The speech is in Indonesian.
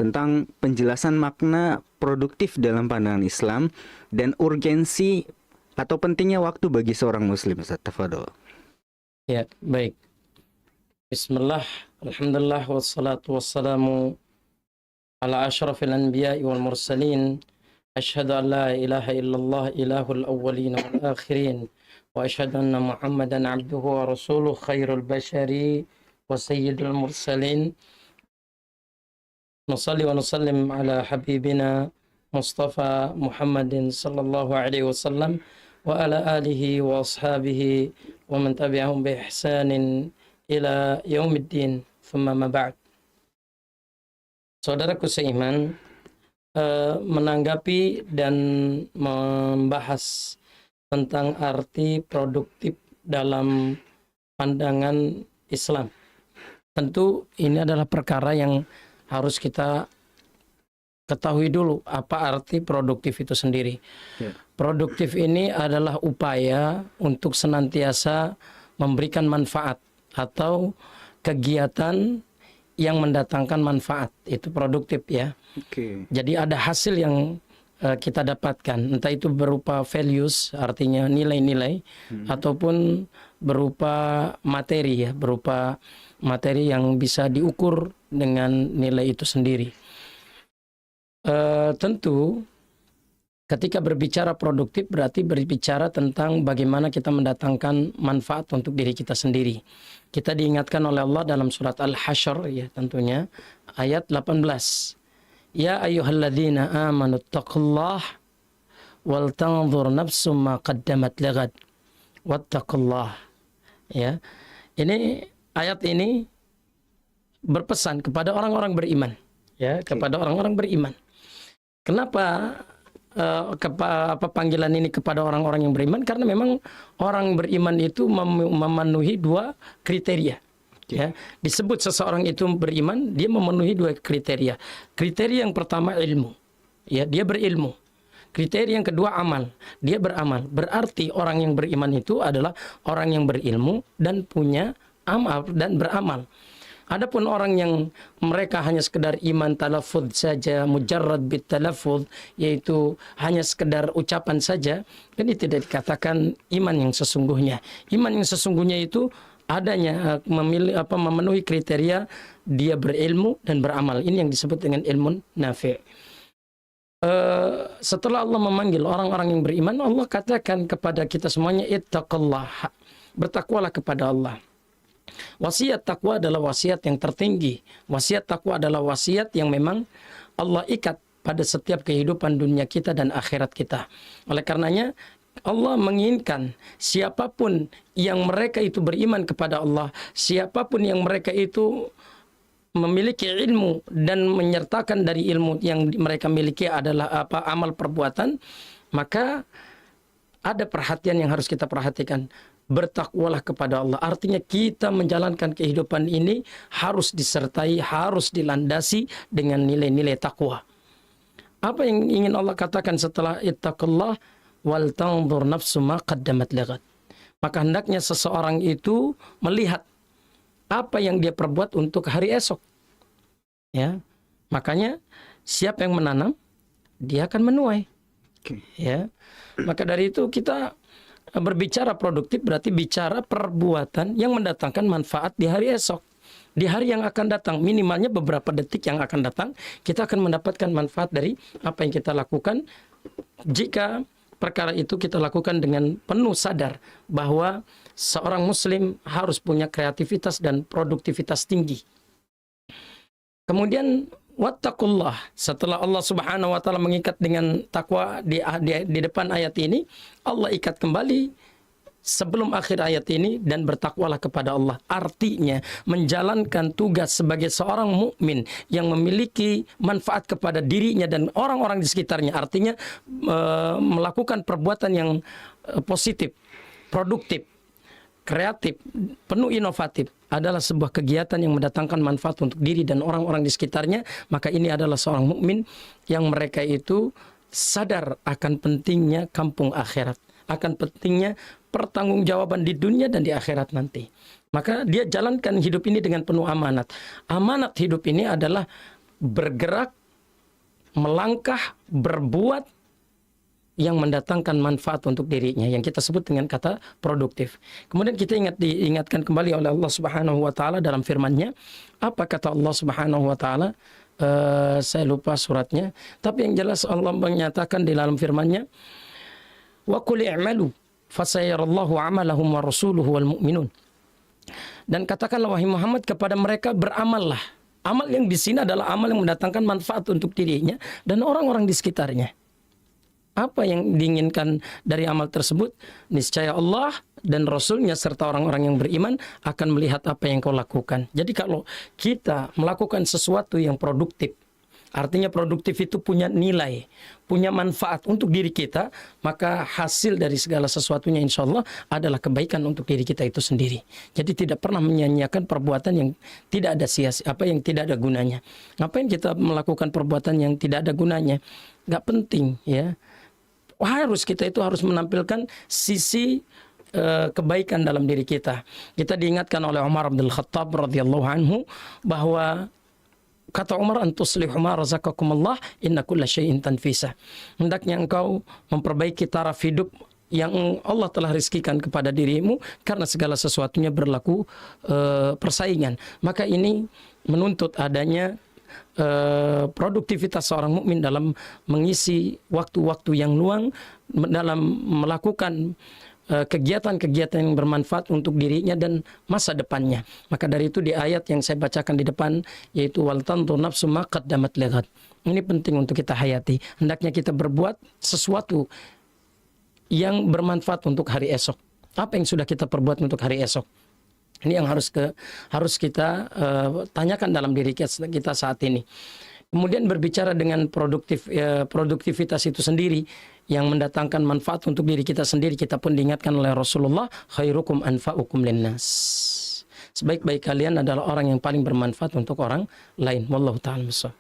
tentang penjelasan makna produktif dalam pandangan Islam dan urgensi atau pentingnya waktu bagi seorang muslim. Ustaz, tafadhol. Ya, baik. Bismillah, alhamdulillah, wassalatu wassalamu ala asyrafil anbiya'i wal mursalin. Asyhadu an la ilaha illallah ilahul awwalin wal akhirin. Wa asyhadu anna Muhammadan abduhu wa rasuluh khairul bashari wa sayyidul mursalin. Nusalli wa nusallim ala habibina Mustafa Muhammadin sallallahu alaihi wasallam wa ala alihi wa ashabihi wa man tabi'ahum bi ihsanin ila yaumiddin. Thumma ma ba'd. Saudaraku seiman, menanggapi dan membahas tentang arti produktif dalam pandangan Islam. Tentu ini adalah perkara yang harus kita ketahui dulu apa arti produktif itu sendiri. Ya. Produktif ini adalah upaya untuk senantiasa memberikan manfaat atau kegiatan yang mendatangkan manfaat, itu produktif ya. Jadi ada hasil yang kita dapatkan, entah itu berupa values, artinya nilai-nilai, ataupun berupa materi ya, berupa materi yang bisa diukur dengan nilai itu sendiri. Tentu ketika berbicara produktif berarti berbicara tentang bagaimana kita mendatangkan manfaat untuk diri kita sendiri. Kita diingatkan oleh Allah dalam surat Al-Hasyr ya tentunya ayat 18. Ya ayyuhalladzina amanu taqullah wal tanzur nafsum ma qaddamat lighad wattaqullah. Ya. Ini ayat ini berpesan kepada orang-orang beriman ya, kepada orang-orang beriman. Kenapa panggilan ini kepada orang-orang yang beriman? Karena memang orang beriman itu memenuhi dua kriteria. Ya, disebut seseorang itu beriman, dia memenuhi dua kriteria. Kriteria yang pertama ilmu, ya dia berilmu. Kriteria yang kedua amal, dia beramal. Berarti orang yang beriman itu adalah orang yang berilmu dan punya amal dan beramal. Adapun orang yang mereka hanya sekedar iman talaffuz saja, mujarrad bit talaffuz, yaitu hanya sekedar ucapan saja, ini tidak dikatakan iman yang sesungguhnya. Iman yang sesungguhnya itu adanya memenuhi kriteria dia berilmu dan beramal. Ini yang disebut dengan ilmun nafi'. Setelah Allah memanggil orang-orang yang beriman, Allah katakan kepada kita semuanya, ittaqullah, bertakwalah kepada Allah. Wasiat takwa adalah wasiat yang tertinggi. Wasiat takwa adalah wasiat yang memang Allah ikat pada setiap kehidupan dunia kita dan akhirat kita. Oleh karenanya Allah menginginkan siapapun yang mereka itu beriman kepada Allah, siapapun yang mereka itu memiliki ilmu dan menyertakan dari ilmu yang mereka miliki adalah amal perbuatan, maka ada perhatian yang harus kita perhatikan. Bertakwalah kepada Allah. Artinya kita menjalankan kehidupan ini harus disertai, harus dilandasi dengan nilai-nilai takwa. Apa yang ingin Allah katakan setelah ittaqullah wal tanzur nafsu ma qaddamat lighad? Maka hendaknya seseorang itu melihat apa yang dia perbuat untuk hari esok. Ya. Makanya siapa yang menanam, dia akan menuai. Ya. Maka dari itu kita berbicara produktif berarti bicara perbuatan yang mendatangkan manfaat di hari esok. Di hari yang akan datang, minimalnya beberapa detik yang akan datang, kita akan mendapatkan manfaat dari apa yang kita lakukan. Jika perkara itu kita lakukan dengan penuh sadar bahwa seorang muslim harus punya kreativitas dan produktivitas tinggi. Kemudian wattaqullah, setelah Allah Subhanahu wa taala mengikat dengan takwa di depan ayat ini, Allah ikat kembali sebelum akhir ayat ini, dan bertakwalah kepada Allah. Artinya menjalankan tugas sebagai seorang mukmin yang memiliki manfaat kepada dirinya dan orang-orang di sekitarnya. Artinya melakukan perbuatan yang positif, produktif, kreatif, penuh inovatif adalah sebuah kegiatan yang mendatangkan manfaat untuk diri dan orang-orang di sekitarnya. Maka ini adalah seorang mukmin yang mereka itu sadar akan pentingnya kampung akhirat, akan pentingnya pertanggungjawaban di dunia dan di akhirat nanti. Maka dia jalankan hidup ini dengan penuh amanat. Amanat hidup ini adalah bergerak, melangkah, berbuat yang mendatangkan manfaat untuk dirinya, yang kita sebut dengan kata produktif. Kemudian kita diingatkan kembali oleh Allah Subhanahu wa taala dalam firman-Nya. Apa kata Allah Subhanahu wa taala? Saya lupa suratnya, tapi yang jelas Allah menyatakan di dalam firman-Nya, wa qul i'malu fasayarallahu 'amalahum wa rasuluhu wal mu'minun. Dan katakanlah wahai Muhammad kepada mereka, beramallah. Amal yang di sini adalah amal yang mendatangkan manfaat untuk dirinya dan orang-orang di sekitarnya. Apa yang diinginkan dari amal tersebut? Niscaya Allah dan Rasulnya serta orang-orang yang beriman akan melihat apa yang kau lakukan. Jadi kalau kita melakukan sesuatu yang produktif, artinya produktif itu punya nilai, punya manfaat untuk diri kita, maka hasil dari segala sesuatunya insya Allah adalah kebaikan untuk diri kita itu sendiri. Jadi tidak pernah menyanyiakan perbuatan yang tidak ada yang tidak ada gunanya. Ngapain kita melakukan perbuatan yang tidak ada gunanya? Nggak penting, ya. Kita harus menampilkan sisi kebaikan dalam diri kita. Kita diingatkan oleh Umar bin Khattab radhiyallahu anhu bahwa kata Umar, antuslihu ma razaqakumullah inna kulla syai'in tanfisa. Hendaknya engkau memperbaiki taraf hidup yang Allah telah rizkikan kepada dirimu, karena segala sesuatunya berlaku persaingan. Maka ini menuntut adanya produktivitas seorang mukmin dalam mengisi waktu-waktu yang luang dalam melakukan kegiatan-kegiatan yang bermanfaat untuk dirinya dan masa depannya. Maka dari itu di ayat yang saya bacakan di depan, yaitu wal tanzur nafsu ma qaddamat lighad. Ini penting untuk kita hayati. Hendaknya kita berbuat sesuatu yang bermanfaat untuk hari esok. Apa yang sudah kita perbuat untuk hari esok? Ini yang harus kita tanyakan dalam diri kita saat ini. Kemudian berbicara dengan produktivitas itu sendiri yang mendatangkan manfaat untuk diri kita sendiri, kita pun diingatkan oleh Rasulullah, khairukum anfa'ukum linnas. Sebaik-baik kalian adalah orang yang paling bermanfaat untuk orang lain. Wallahu ta'ala bishawab.